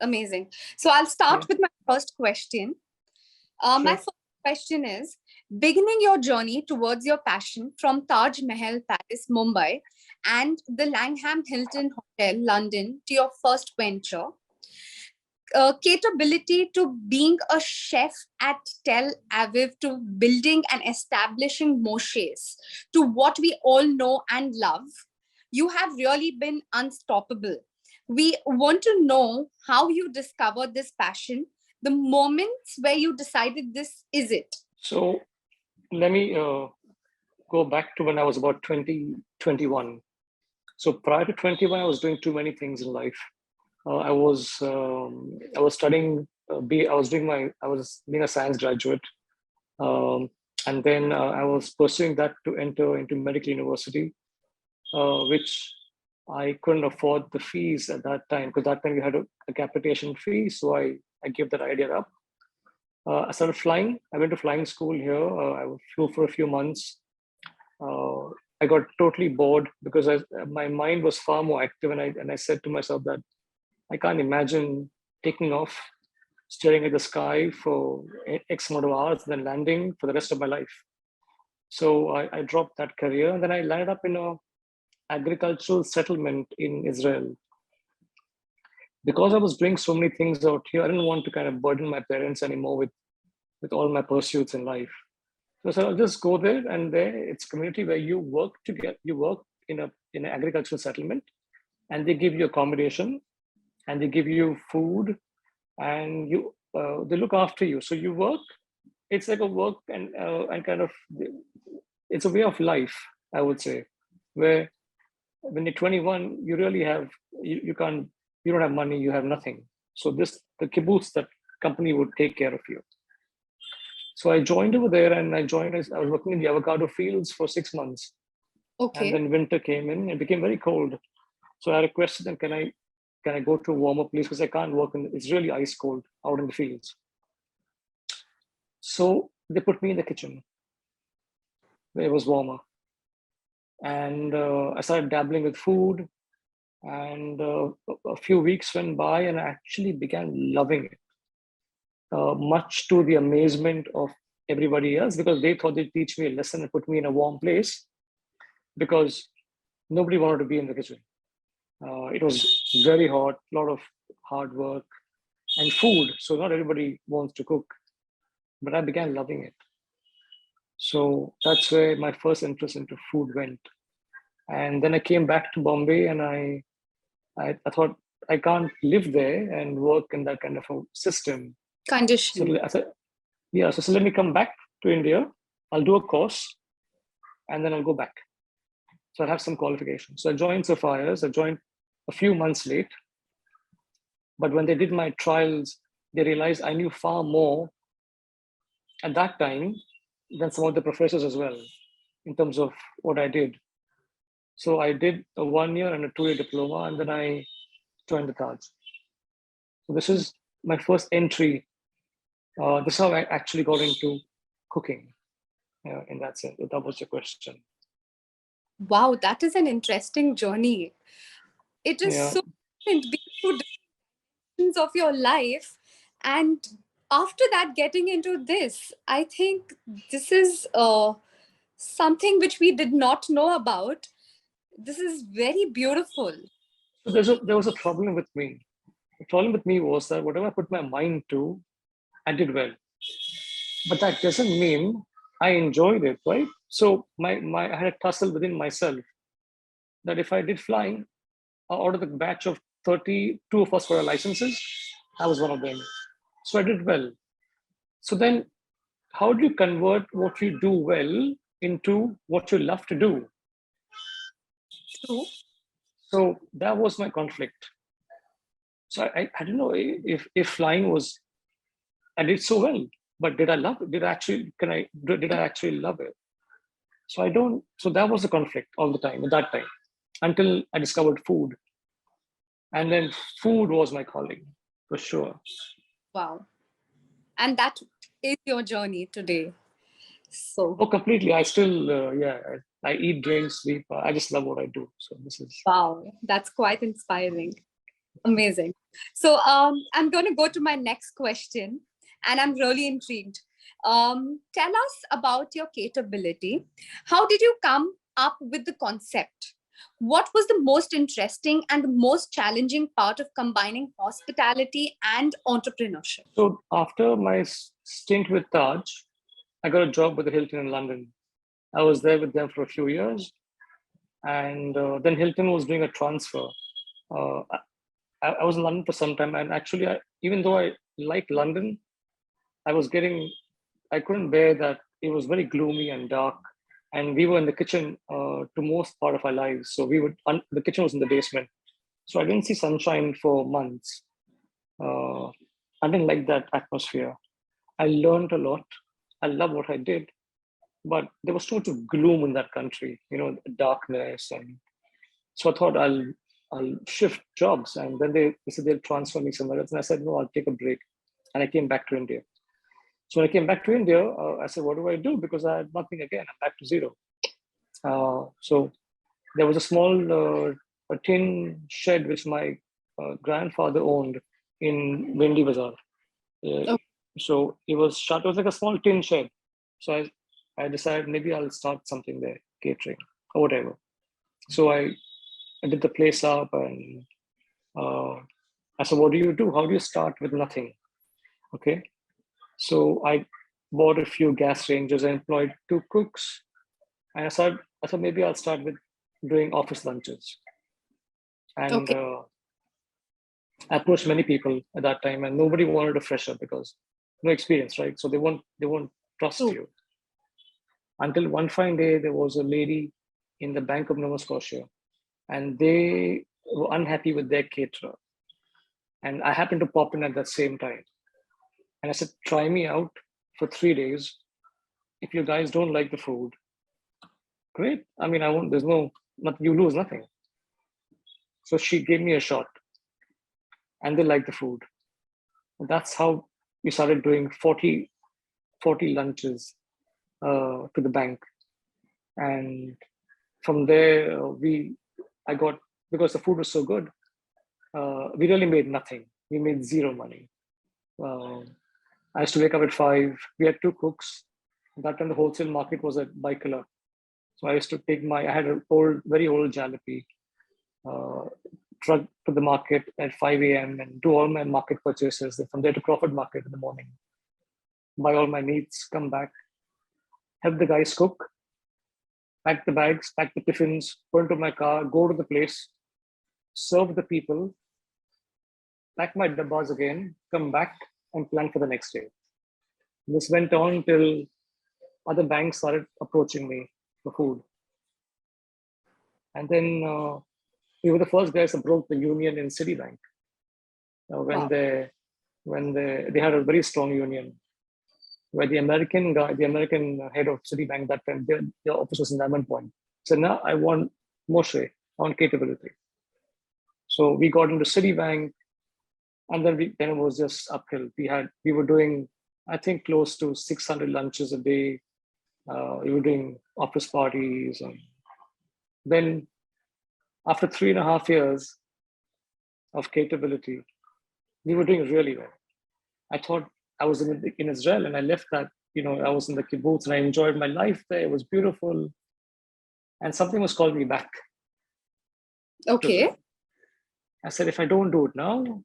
Amazing. So I'll start with my first question. Sure. My first question is, beginning your journey towards your passion from Taj Mahal Palace, Mumbai, and the Langham Hilton Hotel, London, to your first venture, capability to being a chef at Tel Aviv, to building and establishing Moshes, to what we all know and love, you have really been unstoppable. We want to know how you discovered this passion, the moments where you decided this is it. So let me go back to when I was about 20, 21. So prior to 21, I was doing too many things in life. I was studying. I was being a science graduate, and then I was pursuing that to enter into medical university, which I couldn't afford the fees at that time, because that time we had a capitation fee. So I gave that idea up. I started flying. I went to flying school here. I flew for a few months. I got totally bored because my mind was far more active, and I said to myself that I can't imagine taking off, staring at the sky for X amount of hours, then landing for the rest of my life. So I dropped that career, and then I landed up in a agricultural settlement in Israel. Because I was doing so many things out here, I didn't want to kind of burden my parents anymore with all my pursuits in life. So I'll just go there, and there it's a community where you work together. You work in an agricultural settlement, and they give you accommodation, and they give you food, and they look after you. So you work. It's like a work and kind of, it's a way of life, I would say, where when you're 21, you really have you don't have money, you have nothing. So the kibbutz, that company, would take care of you. So I joined over there, and I was working in the avocado fields for 6 months. Okay. And then winter came in, it became very cold. So I requested them, can I go to a warmer place, because I can't work it's really ice cold out in the fields. So they put me in the kitchen where it was warmer. And I started dabbling with food, and a few weeks went by, and I actually began loving it. Much to the amazement of everybody else, because they thought they'd teach me a lesson and put me in a warm place, because nobody wanted to be in the kitchen. It was very hot, a lot of hard work and food. So not everybody wants to cook, but I began loving it. So that's where my first interest into food went. And then I came back to Bombay, and I thought I can't live there and work in that kind of a system. Condition. So I said, so let me come back to India. I'll do a course, and then I'll go back. So I'll have some qualifications. So I joined Sapphires. I joined a few months late. But when they did my trials, they realized I knew far more at that time than some of the professors as well, in terms of what I did. So I did a 1 year and a 2 year diploma, and then I joined the Taj. So this is my first entry. This is how I actually got into cooking, in that sense. That was your question. Wow, that is an interesting journey. It is so different, being through dimensions of your life, and after that getting into this. I think this is something which we did not know about. This is very beautiful. So there was a problem with me. The problem with me was that whatever I put my mind to, I did well. But that doesn't mean I enjoyed it, right? So I had a tussle within myself that if I did flying, out of the batch of 30, two of us got our licenses. I was one of them. So I did well. So then how do you convert what you do well into what you love to do? True. So that was my conflict. So I don't know if flying was, I did so well, but did I love it? Did I actually love it? So that was the conflict all the time at that time, until I discovered food. And then food was my calling, for sure. Wow. And that is your journey today. So. Oh, completely. I still, I eat, drink, sleep. I just love what I do. So this is. Wow, that's quite inspiring. Amazing. So I'm going to go to my next question, and I'm really intrigued. Tell us about your capability. How did you come up with the concept? What was the most interesting and the most challenging part of combining hospitality and entrepreneurship? So after my stint with Taj, I got a job with the Hilton in London. I was there with them for a few years, and then Hilton was doing a transfer. Uh, I was in London for some time, and actually, even though I like London, I was getting, I couldn't bear that it was very gloomy and dark, and we were in the kitchen to most part of our lives. So the kitchen was in the basement, so I didn't see sunshine for months. Uh, I didn't like that atmosphere. I learned a lot. I love what I did, but there was so much of gloom in that country, darkness. And so I thought I'll shift jobs. And then they said they'll transfer me somewhere else. And I said, no, I'll take a break. And I came back to India. So when I came back to India, I said, what do I do? Because I had nothing again. I'm back to zero. So there was a small a tin shed which my grandfather owned in Vendi Bazaar. Uh, Oh, so it was shut. It was like a small tin shed. So I decided maybe I'll start something there, catering or whatever. So I did the place up, and uh, I said, what do you do? How do you start with nothing? Okay. So I bought a few gas ranges. I employed two cooks, and I thought maybe I'll start with doing office lunches. And okay. I approached many people at that time, and nobody wanted a fresher because no experience, right? So they won't trust True. you. Until one fine day, there was a lady in the Bank of Nova Scotia, and they were unhappy with their caterer. And I happened to pop in at that same time. And I said, try me out for 3 days. If you guys don't like the food, great. I mean, I won't, there's no, not, you lose nothing. So she gave me a shot, and they liked the food. And that's how we started doing 40 lunches to the bank. And from there, I got, because the food was so good, we really made nothing. We made zero money. Uh, I used to wake up at 5. We had two cooks. At that time, the wholesale market was at Baikala. So I used to I had an very old jalopy, uh, truck to the market at 5 a.m. and do all my market purchases. And from there to Crawford Market in the morning, buy all my needs, come back, help the guys cook, pack the bags, pack the tiffins, go into my car, go to the place, serve the people, pack my dabbas again, come back and plan for the next day. This went on till other banks started approaching me for food. And then we were the first guys that broke the union in Citibank when Wow. they had a very strong union where the American head of Citibank that time, their office was in Diamond Point. So now I want Moshe, I want capability. So we got into Citibank, and then it was just uphill. We were doing, I think, close to 600 lunches a day. We were doing office parties, and then after 3.5 years of capability, we were doing really well. I thought I was in Israel, and I left that. I was in the kibbutz, and I enjoyed my life there. It was beautiful, and something was calling me back to Okay. Israel. I said, if I don't do it now,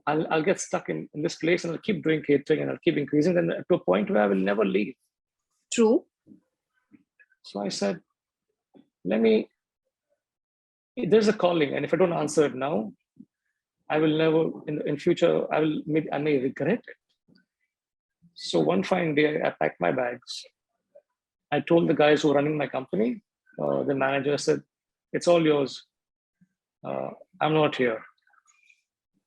I'll get stuck in this place, and I'll keep doing catering, and I'll keep increasing, then to a point where I will never leave. True. So I said, let me. There's a calling, and if I don't answer it now, I will never in future. I may regret it. So one fine day, I packed my bags. I told the guys who were running my company, the manager said, "It's all yours. Uh, I'm not here."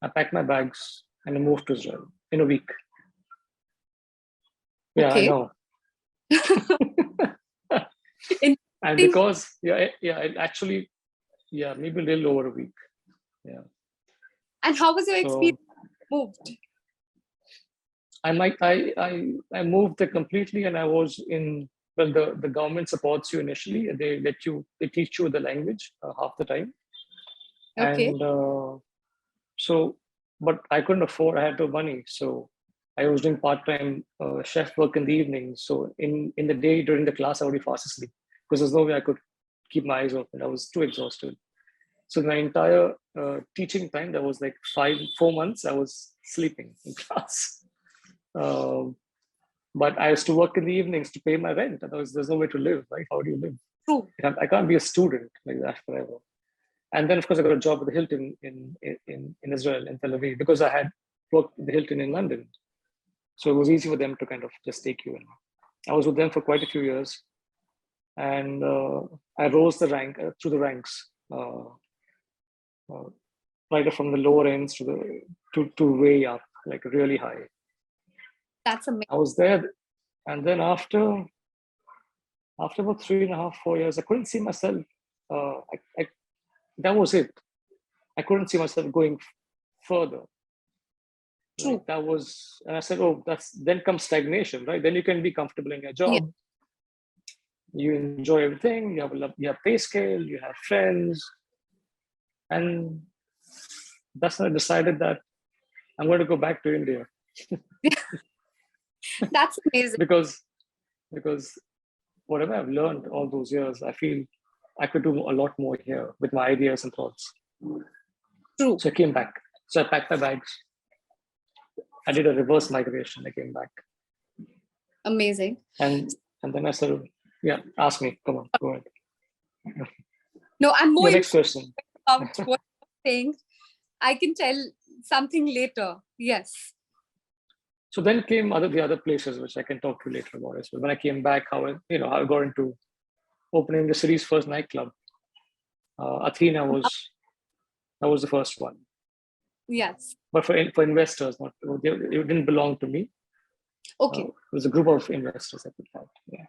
I packed my bags and I moved to Israel in a week. Yeah, I Okay. know. And Interesting. because it actually, yeah, maybe a little over a week. Yeah. And how was your experience? So Moved. I moved there completely, and I was in. Well, the government supports you initially. They teach you the language half the time, Okay. and So, but I couldn't afford. I had no money, so I was doing part-time chef work in the evenings. So in the day during the class, I would be fast asleep because there's no way I could keep my eyes open. I was too exhausted. So my entire teaching time, that was like 4 months, I was sleeping in class. Um, but I used to work in the evenings to pay my rent. Otherwise, there's no way to live, right? How do you live? True. I can't be a student like that forever. And then, of course, I got a job at the Hilton in Israel, in Tel Aviv, because I had worked at the Hilton in London. So it was easy for them to kind of just take you in. I was with them for quite a few years. And I rose through the ranks, uh, right from the lower ends to way up, like really high. That's amazing. I was there. And then after about 3.5, 4 years, I couldn't see myself. That was it. I couldn't see myself going further. True. Like that was, and I said, oh, then comes stagnation, right? Then you can be comfortable in your job. Yeah. You enjoy everything. You have pay scale. You have friends, and that's when I decided that I'm going to go back to India. That's amazing. because whatever I've learned all those years, I feel I could do a lot more here with my ideas and thoughts. True. So I came back. So I packed my bags. I did a reverse migration. I came back. Amazing. And then I said, yeah, ask me. Come on, go ahead. No, I'm more Your next question. About what you're saying. I can tell something later. Yes. So then came the other places, which I can talk to later about as well. When I came back, how I got into opening the city's first nightclub. Athena was the first one. Yes. But for investors, it didn't belong to me. Okay. It was a group of investors that did that. Yeah.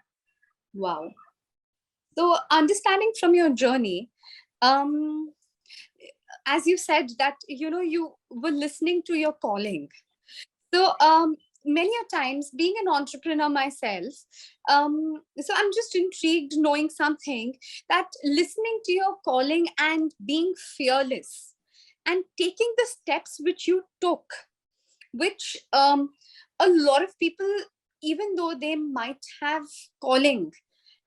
Wow. So understanding from your journey, as you said that, you were listening to your calling. So many a times being an entrepreneur myself, so I'm just intrigued knowing something that listening to your calling and being fearless and taking the steps which you took, which a lot of people, even though they might have calling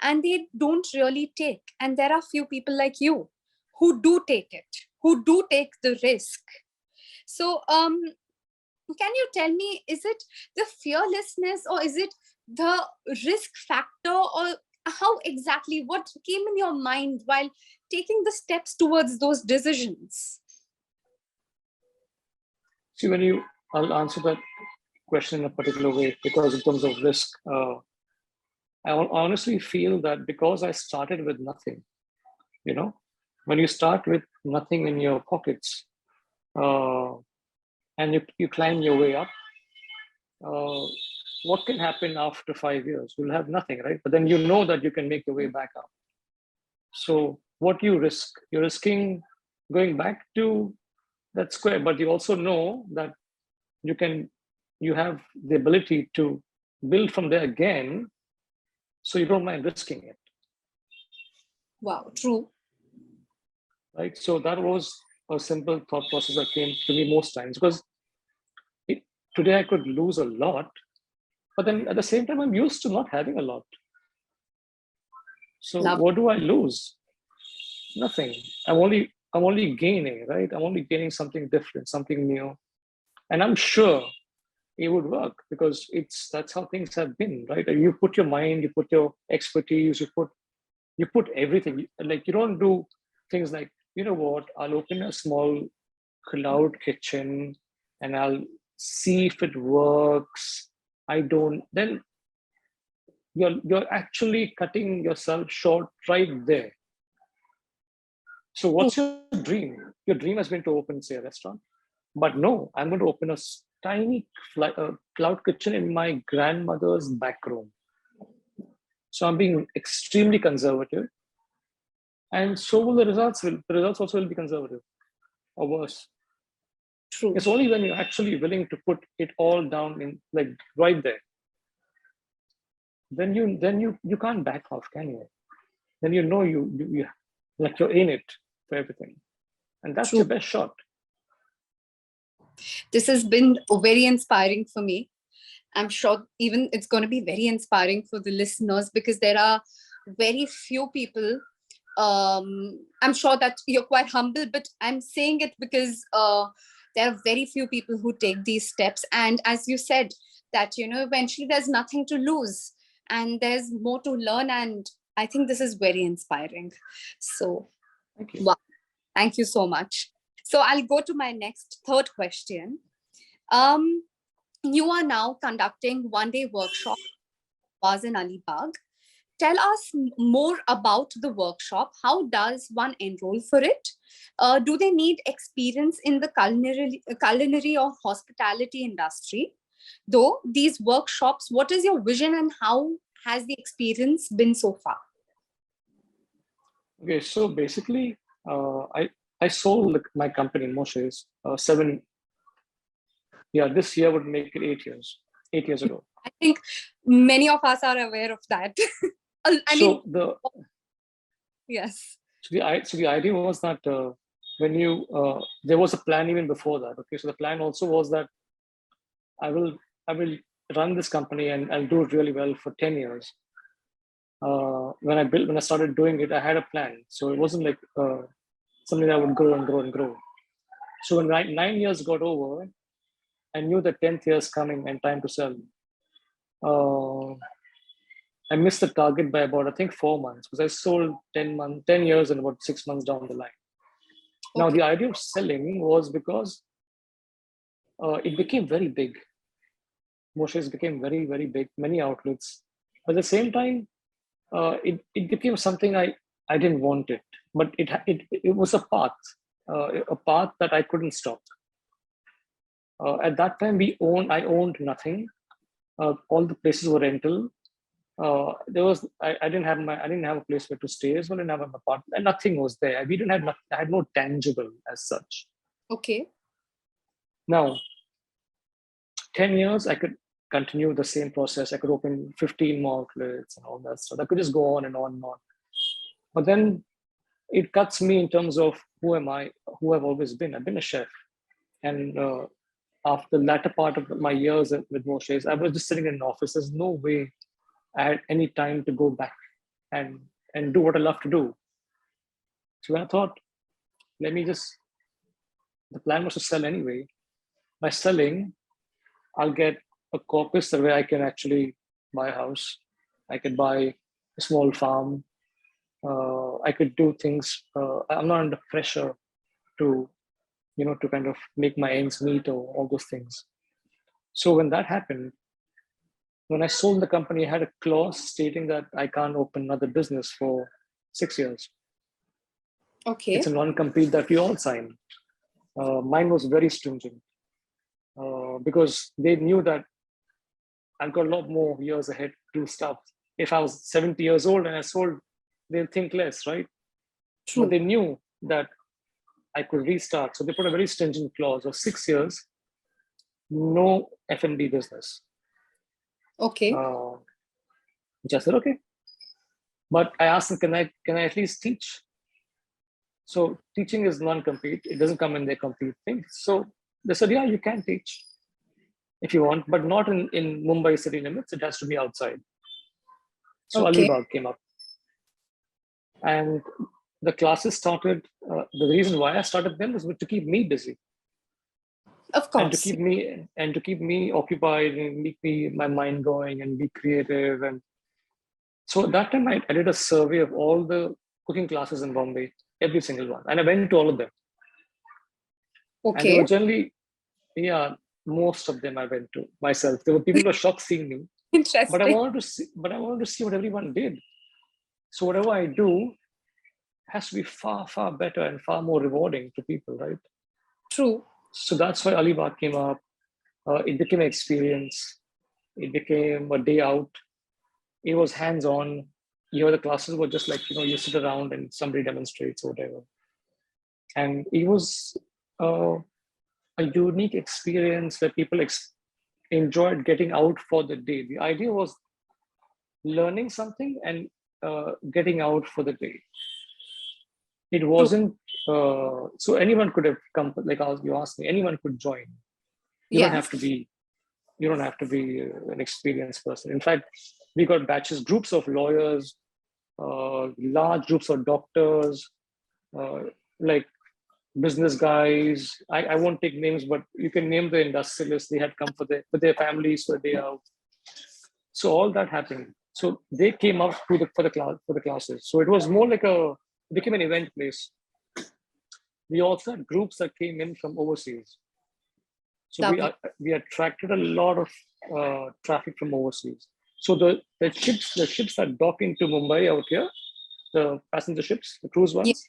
and they don't really take, and there are few people like you who do take it, who do take the risk. So can you tell me, is it the fearlessness or is it the risk factor, or how exactly, what came in your mind while taking the steps towards those decisions? See, I'll answer that question in a particular way, because in terms of risk, I honestly feel that because I started with nothing, when you start with nothing in your pockets, and you climb your way up, what can happen after 5 years? You'll have nothing, right? But then you know that you can make your way back up. So what you risk? You're risking going back to that square, but you also know that you have the ability to build from there again, so you don't mind risking it. Wow, true. Right? So that was a simple thought process that came to me most times, because today I could lose a lot, but then at the same time, I'm used to not having a lot. So what do I lose? Nothing. I'm only gaining, right? I'm only gaining something different, something new. And I'm sure it would work, because that's how things have been, right? You put your mind, you put your expertise, you put everything. Like, you don't do things like, you know what, I'll open a small cloud kitchen and I'll see if it works. Then you're actually cutting yourself short right there. So what's your dream? Your dream has been to open, say, a restaurant. But no, I'm going to open a tiny cloud kitchen in my grandmother's back room. So I'm being extremely conservative. And so will the results. The results also will be conservative or worse. True. It's only when you're actually willing to put it all down in, like, right there. Then you can't back off, can you? Then you know you like you're in it for everything. And that's True. your best shot. This has been very inspiring for me. I'm sure even it's going to be very inspiring for the listeners, because there are very few people. I'm sure that you're quite humble, but I'm saying it because there are very few people who take these steps. And as you said, that, eventually there's nothing to lose and there's more to learn. And I think this is very inspiring. So, Thank you. wow, thank you so much. So I'll go to my next third question. Um, you are now conducting one-day workshop was in Alibag. Tell us more about the workshop. How does one enroll for it? Do they need experience in the culinary or hospitality industry? Though these workshops, what is your vision and how has the experience been so far? Okay, so basically, I sold my company, Moshe's, seven. Yeah, this year would make it 8 years. 8 years ago. I think many of us are aware of that. I mean, yes. So the idea was that when you there was a plan even before that. Okay, so the plan also was that I will run this company and I'll do it really well for 10 years. When I started doing it, I had a plan. So it wasn't like something that would grow and grow and grow. So when 9 years got over, I knew the 10th year is coming and time to sell. I missed the target by about, I think, 4 months, because I sold 10 years and about 6 months down the line. Now, the idea of selling was because it became very big. Moshe's became very, very big, many outlets. But at the same time, it became something I didn't want it, but it was a path that I couldn't stop. At that time, I owned nothing. All the places were rental. I didn't have a place where to stay as well. I didn't have an apartment, and nothing was there. We didn't have I had no tangible as such. Okay. Now, 10 years, I could continue the same process. I could open 15 more outlets and all that stuff. I could just go on and on and on. But then it cuts me in terms of who am I, who I've always been. I've been a chef. And after the latter part of my years with Moshe's, I was just sitting in an office. There's no way I had any time to go back and do what I love to do. So when I thought, the plan was to sell anyway. By selling, I'll get a corpus where I can actually buy a house. I could buy a small farm. I could do things. I'm not under pressure to, to kind of make my ends meet or all those things. So when that happened, when I sold the company, I had a clause stating that I can't open another business for 6 years. Okay. It's a non-compete that we all sign. Mine was very stringent because they knew that I've got a lot more years ahead to do stuff. If I was 70 years old and I sold, they'll think less, right? True. But they knew that I could restart. So they put a very stringent clause of 6 years, no F&B business. Okay. Which I said, okay. But I asked them, can I at least teach? So teaching is non-compete. It doesn't come in their complete thing. So they said, yeah, you can teach if you want, but not in Mumbai city limits. It has to be outside. So Alibag came up. And the classes started, the reason why I started them was to keep me busy. Of course. And to keep me occupied and keep my mind going and be creative. And so at that time I did a survey of all the cooking classes in Bombay, every single one. And I went to all of them. Okay. And they were generally, most of them I went to myself. There were people who were shocked seeing me. Interesting. But I wanted to see what everyone did. So whatever I do has to be far, far better and far more rewarding to people, right? True. So that's why Alibag came up. It became an experience. It became a day out. It was hands-on. The classes were just like, you sit around and somebody demonstrates or whatever. And it was a unique experience where people enjoyed getting out for the day. The idea was learning something and getting out for the day. It wasn't So anyone could have come, like you asked me, anyone could join. You don't Yes. have to be an experienced person. In fact, we got batches, groups of lawyers, large groups of doctors, uh, like business guys. I won't take names, but you can name the industrialists. They had come for their families for a day out. So all that happened. So they came out to for the classes. So it was more like it became an event place. We also had groups that came in from overseas. So Lovely. we attracted a lot of traffic from overseas. So the ships that dock into Mumbai out here, the passenger ships, the cruise Yeah. ones.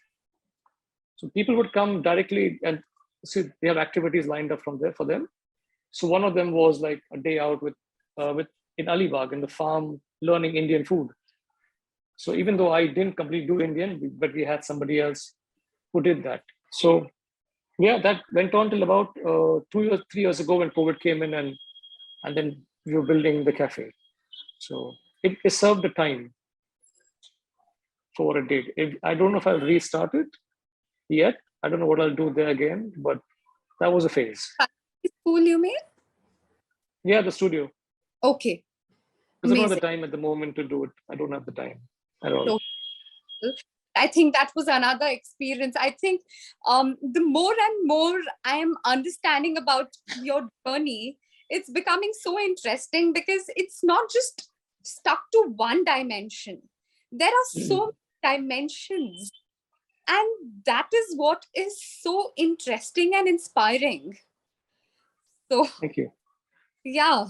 So people would come directly and see they have activities lined up from there for them. So one of them was like a day out with in Alibag in the farm learning Indian food. So even though I didn't completely do Indian, but we had somebody else who did that. So yeah, that went on till about 2 years, 3 years ago when COVID came in, and then we were building the cafe. So it served the time for what it did. I don't know if I'll restart it yet. I don't know what I'll do there again, but that was a phase. School, you mean? Yeah, the studio. Okay. Because I don't have Amazing. the time at the moment to do it. I don't have the time at all. So I think that was another experience. I think the more and more I am understanding about your journey, it's becoming so interesting because it's not just stuck to one dimension. There are so many dimensions. And that is what is so interesting and inspiring. So, Thank you. yeah,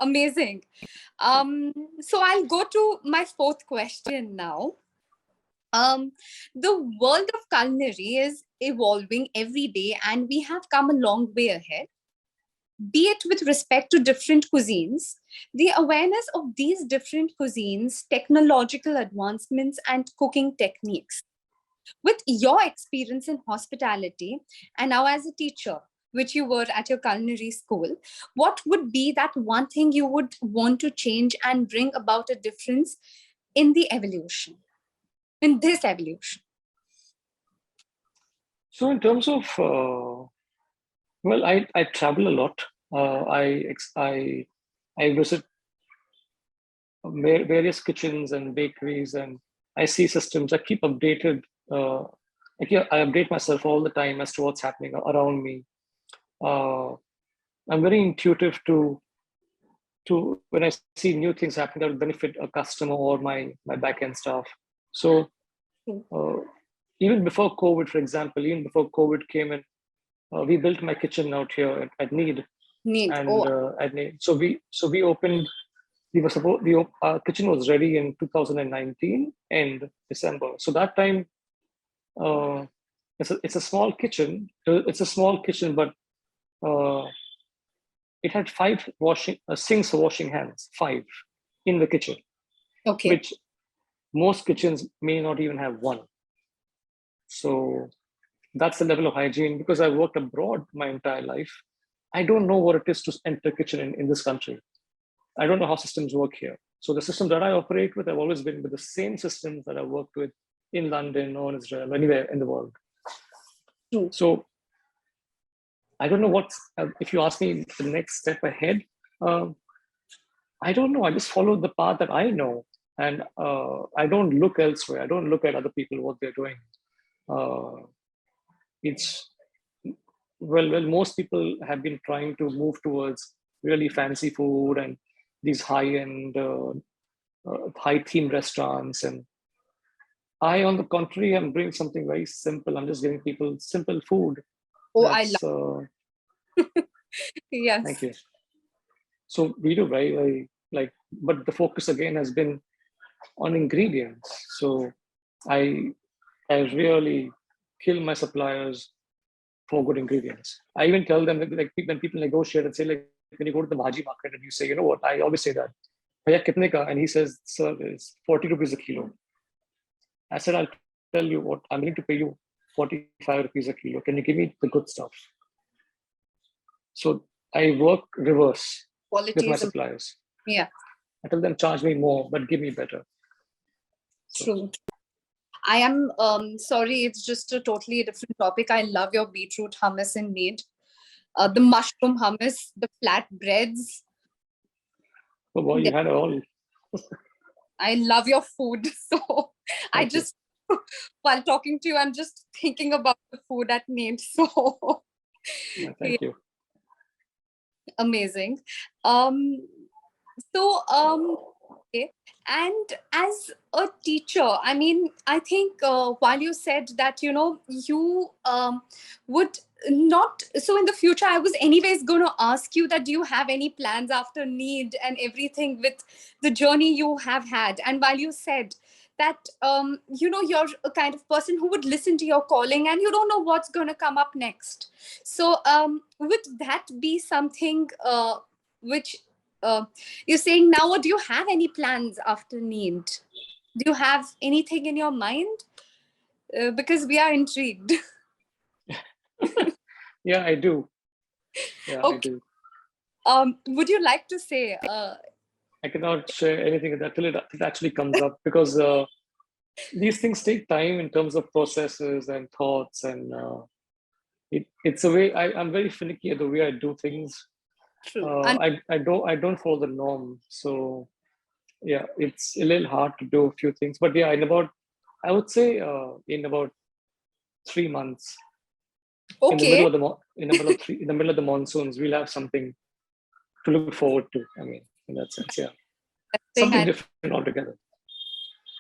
amazing. So I'll go to my fourth question now. The world of culinary is evolving every day, and we have come a long way ahead. Be it with respect to different cuisines, the awareness of these different cuisines, technological advancements, and cooking techniques. With your experience in hospitality and now as a teacher, which you were at your culinary school, what would be that one thing you would want to change and bring about a difference in the evolution, in this evolution? So in terms of well, I travel a lot. I visit various kitchens and bakeries, and I see systems. I keep updated. I update myself all the time as to what's happening around me. I'm very intuitive to when I see new things happening that will benefit a customer or my back end staff. So uh, even before COVID, for example, even before COVID came in, we built my kitchen out here at Need, Need. and Oh, at Need. So we opened. We were supposed. Our kitchen was ready in 2019 end December. So that time, uh, it's a small kitchen. It's a small kitchen, but uh, it had five washing sinks for washing hands, five in the kitchen, okay. which most kitchens may not even have one. So that's the level of hygiene. Because I worked abroad my entire life, I don't know what it is to enter a kitchen in this country. I don't know how systems work here. So the system that I operate with, I've always been with the same systems that I worked with in London or in Israel, anywhere in the world. True. So I don't know if you ask me the next step ahead, um, I don't know. I just follow the path that I know. And I don't look elsewhere. I don't look at other people, what they're doing. Uh, it's most people have been trying to move towards really fancy food and these high-end, high-theme restaurants. And I, on the contrary, am doing something very simple. I'm just giving people simple food. Oh, I That's love. Thank Yes. you. So we do very, very like, but the focus again has been on ingredients. So I I really kill my suppliers for good ingredients. I even tell them that, like when people negotiate and say, like when you go to the bhaji market and you say, you know what, I always say that, "Bhaiya kitne ka?" And he says, sir, it's 40 rupees a kilo. I said, I'll tell you what, I'm willing to pay you 45 rupees a kilo. Can you give me the good stuff? So I work reverse with Quality my is, suppliers. yeah, I tell them charge me more, but give me better. So true. I am sorry, it's just a totally different topic. I love your beetroot hummus in Need. The mushroom hummus, the flatbreads. Oh boy, Yeah, you had it all. I love your food. So I Thank you. just, while talking to you, I'm just thinking about the food at Need. So yeah, Thank you. amazing. So okay. And as a teacher, I mean, I think while you said that, you would not, so in the future, I was anyways going to ask you that do you have any plans after Need and everything with the journey you have had? And while you said that, you're a kind of person who would listen to your calling and you don't know what's going to come up next. So would that be something which uh, you're saying now, or do you have any plans after Need? Do you have anything in your mind? Because we are intrigued. Yeah, I do. Yeah, I Okay. do. Would you like to say? I cannot share anything until it actually comes up because these things take time in terms of processes and thoughts, and it's a way I'm very finicky at the way I do things. True. And I don't follow the norm, so yeah, it's a little hard to do a few things. But yeah, I would say in about 3 months, in the middle okay. of in the middle of the monsoons, we'll have something to look forward to. I mean, in that sense, yeah, Thing something different altogether.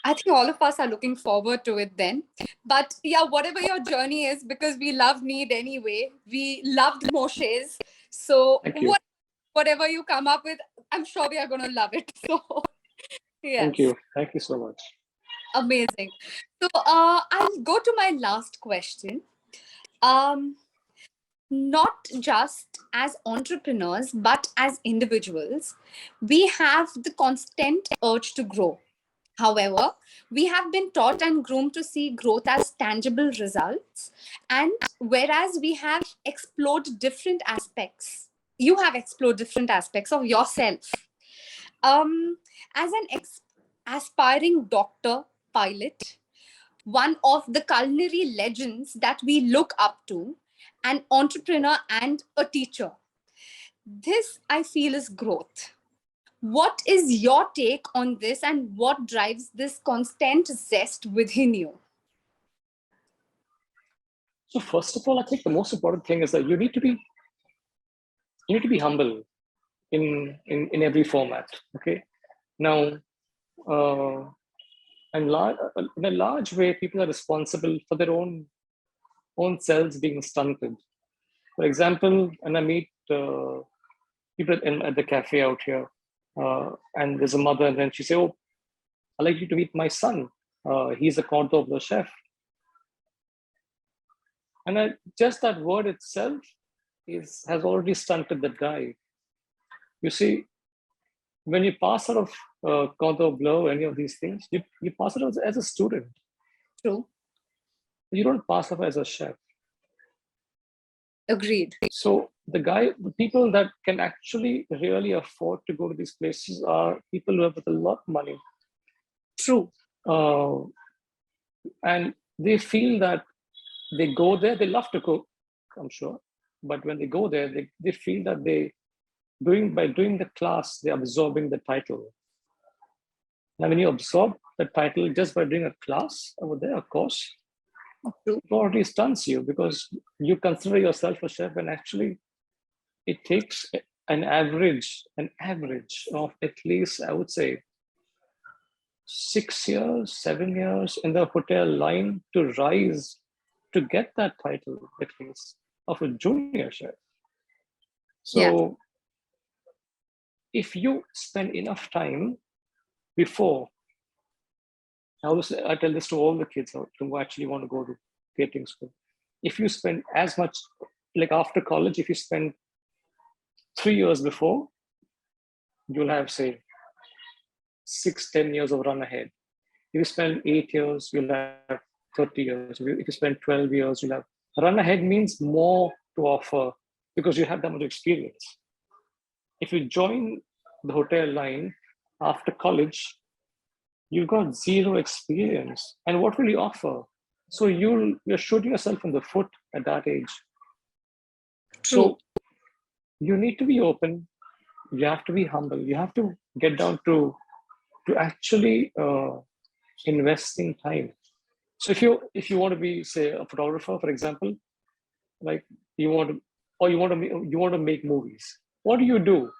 I think all of us are looking forward to it then. But yeah, whatever your journey is, because we love Need anyway. We loved Moshe's. So Thank you. whatever you come up with, I'm sure we are going to love it. So Thank yes, you. Thank you so much. amazing. So I'll go to my last question. Um, Not just as entrepreneurs, but as individuals, we have the constant urge to grow. However, we have been taught and groomed to see growth as tangible results. And whereas we have explored different aspects, you have explored different aspects of yourself. Um, as an aspiring doctor, pilot, one of the culinary legends that we look up to, an entrepreneur and a teacher. This, I feel, is growth. What is your take on this and what drives this constant zest within you? So first of all, I think the most important thing is that you need to be humble in every format. Okay. Now, uh, in a large way, people are responsible for their own cells being stunted. For example, when I meet people at the cafe out here, and there's a mother, and then she say, "Oh, I'd like you to meet my son. He's a cordon bleu chef." And just that word itself has already stunted the guy. You see, when you pass out of cordon bleu, any of these things, you pass it as a student. True. You don't pass off as a chef. Agreed. So the people that can actually really afford to go to these places are people who have a lot of money. True. Uh, and they feel that they go there, they love to cook, I'm sure. But when they go there, they feel that by doing the class, they're absorbing the title. Now, when you absorb the title just by doing a class over there, of course, True. it already stuns you because you consider yourself a chef, and actually it takes an average of at least, I would say, 6 years, 7 years in the hotel line to rise to get that title, at least, of a junior chef. Yeah. So if you spend enough time before, I tell this to all the kids who actually want to go to catering school. If you spend as much, like after college, if you spend 3 years before, you'll have, say, 6, 10 years of run ahead. If you spend 8 years, you'll have 30 years. If you spend 12 years, you'll have run ahead means more to offer because you have that much experience. If you join the hotel line after college, You've got zero experience. And what will you offer? So you're shooting yourself in the foot at that age. True. So you need to be open. You have to be humble. You have to get down to actually investing time. So if you want to be, say, a photographer, for example, like you want to, or you want to make movies. What do?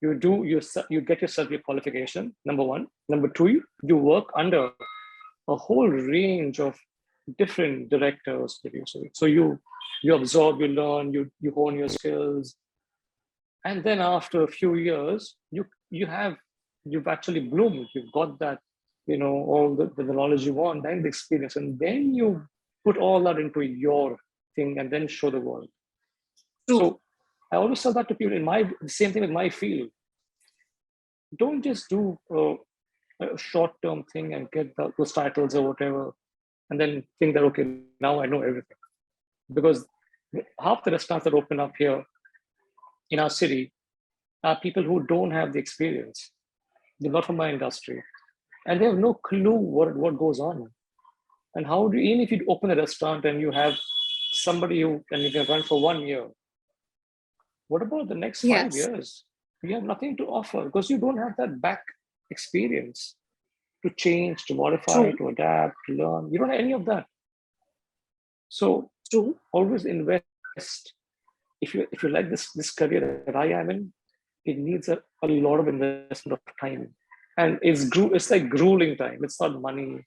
You get yourself your qualification. Number one. Number two, you work under a whole range of different directors, producers. So you absorb, you learn, you hone your skills, and then after a few years, you've actually bloomed. You've got that, all the knowledge you want and the experience, and then you put all that into your thing and then show the world. True. So I always tell that to people in my same thing with my field. Don't just do a short-term thing and get those titles or whatever, and then think that, okay, now I know everything. Because half the restaurants that open up here in our city are people who don't have the experience. They're not from my industry, and they have no clue what goes on. And how do you, even if you open a restaurant and you have somebody who and you can run for 1 year, what about the next Yes. 5 years? You have nothing to offer because you don't have that back experience to change, to modify, True. to adapt, to learn. You don't have any of that. So True. always invest. If you like this career that I am in, it needs a lot of investment of time. And it's like grueling time. It's not money.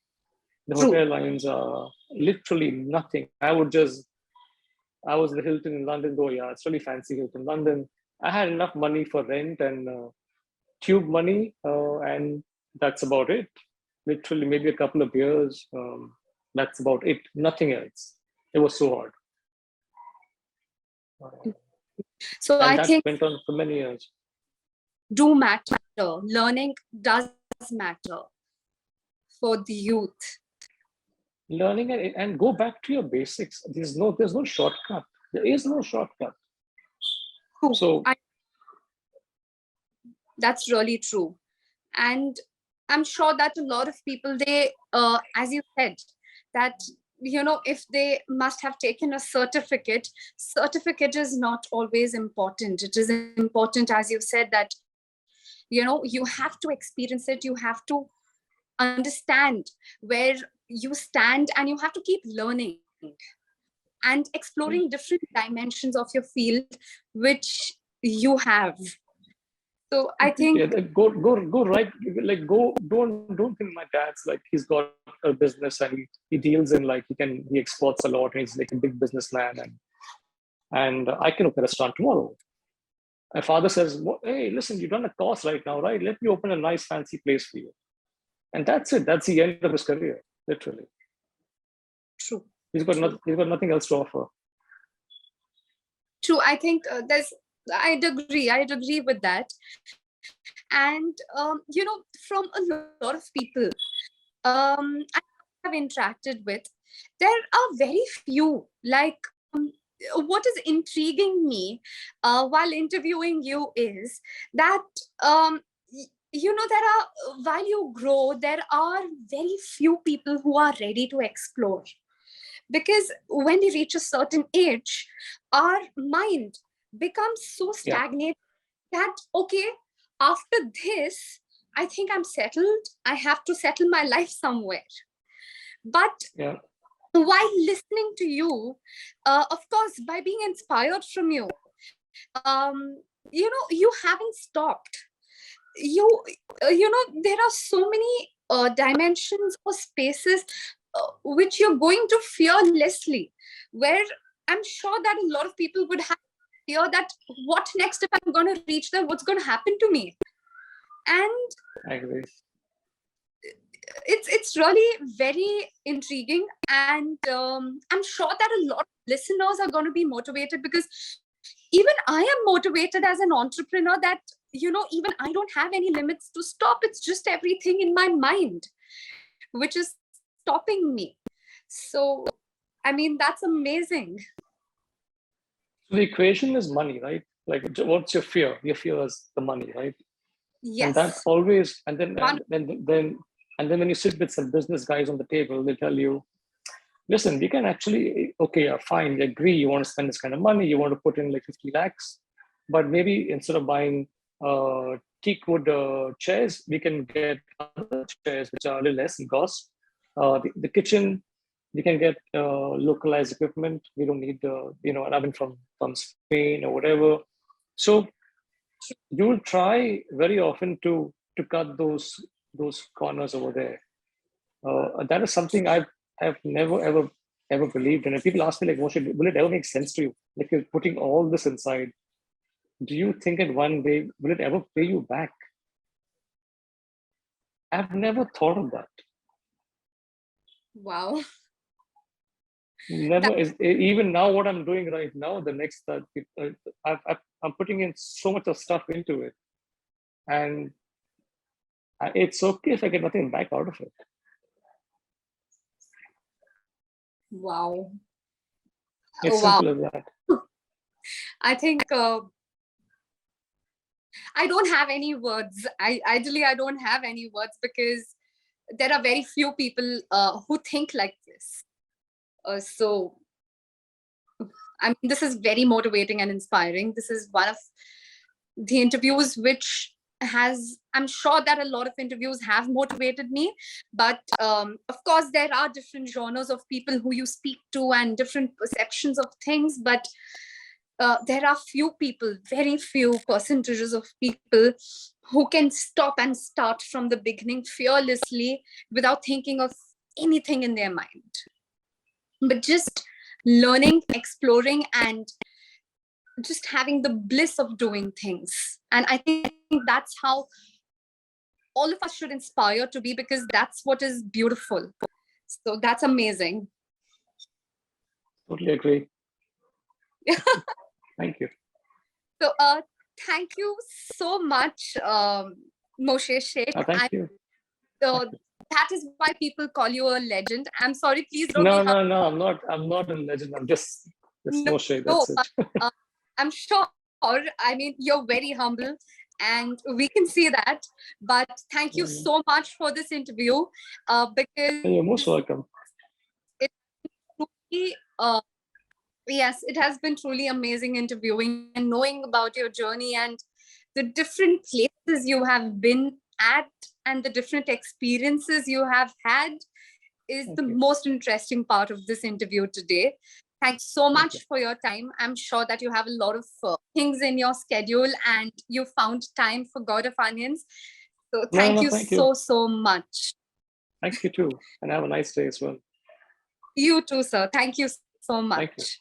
The True. hotel lines are literally nothing. I was in the Hilton in London, though, yeah, it's really fancy Hilton London. I had enough money for rent and tube money, and that's about it. Literally, maybe a couple of beers. That's about it. Nothing else. It was so hard, So and I that think went on for many years. do matter. Learning does matter for the youth. Learning and go back to your basics. There's no shortcut. There is no shortcut. True. So That's really true. And I'm sure that a lot of people, they, as you said, that, if they must have taken a certificate is not always important. It is important, as you said, that, you have to experience it. You have to understand where you stand, and you have to keep learning and exploring different dimensions of your field, which you have. So I think, yeah, go right. Like don't think my dad's like he's got a business and he deals in like he exports a lot and he's like a big businessman and I can open a restaurant tomorrow. My father says, hey, listen, you've done a course right now, right? Let me open a nice fancy place for you. And that's it. That's the end of his career, literally. true. He's got nothing else to offer. True. I think I'd agree with that. And, from a lot of people I have interacted with, there are very few, like, what is intriguing me while interviewing you is that, there are, while you grow, there are very few people who are ready to explore. Because when we reach a certain age, our mind becomes so Yeah. stagnant that, okay, after this, I think I'm settled. I have to settle my life somewhere. But Yeah. while listening to you, of course, by being inspired from you, you haven't stopped. You, there are so many dimensions or spaces which you're going to fearlessly, where I'm sure that a lot of people would have fear that what next if I'm going to reach there, what's going to happen to me? And I agree. it's really very intriguing, and I'm sure that a lot of listeners are going to be motivated, because even I am motivated as an entrepreneur, that even I don't have any limits to stop. It's just everything in my mind which is stopping me. So I mean, that's amazing. So the equation is money, right? Like, what's your fear? Your fear is the money, right? And that Yes. always, and One. then And then when you sit with some business guys on the table, they tell you, listen, we can actually, okay, fine, we agree, you want to spend this kind of money, you want to put in like 50 lakhs, but maybe instead of buying teak wood chairs, we can get other chairs which are a little less in cost. The kitchen, we can get localized equipment. We don't need an oven from Spain or whatever. So you will try very often to cut those corners over there. That is something I have never ever believed in. And people ask me like, Moshe, will it ever make sense to you? Like you're putting all this inside. Do you think that one day will it ever pay you back? I've never thought of that. Wow. Never is even now. What I'm doing right now, the next I'm putting in so much of stuff into it, and it's okay if I get nothing back out of it. Wow. It's simple as that. I think I don't have any words. Ideally, I don't have any words because there are very few people who think like this. So, I mean, this is very motivating and inspiring. This is one of the interviews which I'm sure that a lot of interviews have motivated me, but of course there are different genres of people who you speak to and different perceptions of things, but there are few people, very few percentages of people who can stop and start from the beginning fearlessly without thinking of anything in their mind, but just learning, exploring, and just having the bliss of doing things. And I think that's how all of us should inspire to be, because that's what is beautiful. So that's amazing. Totally agree. Thank you. So thank you so much, Moshe Shek. Thank you. So that is why people call you a legend. I'm sorry, please don't No, I'm not a legend. I'm just Moshe. That's it. I'm sure. I mean, you're very humble, and we can see that. But thank you so much for this interview, because you're most welcome. Truly, yes, it has been truly amazing interviewing and knowing about your journey and the different places you have been at and the different experiences you have had is the most interesting part of this interview today. Thanks so much for your time. I'm sure that you have a lot of things in your schedule and you found time for God of Onions. So thank you so much. Thank you too. And have a nice day as well. You too, sir. Thank you so much. Thank you.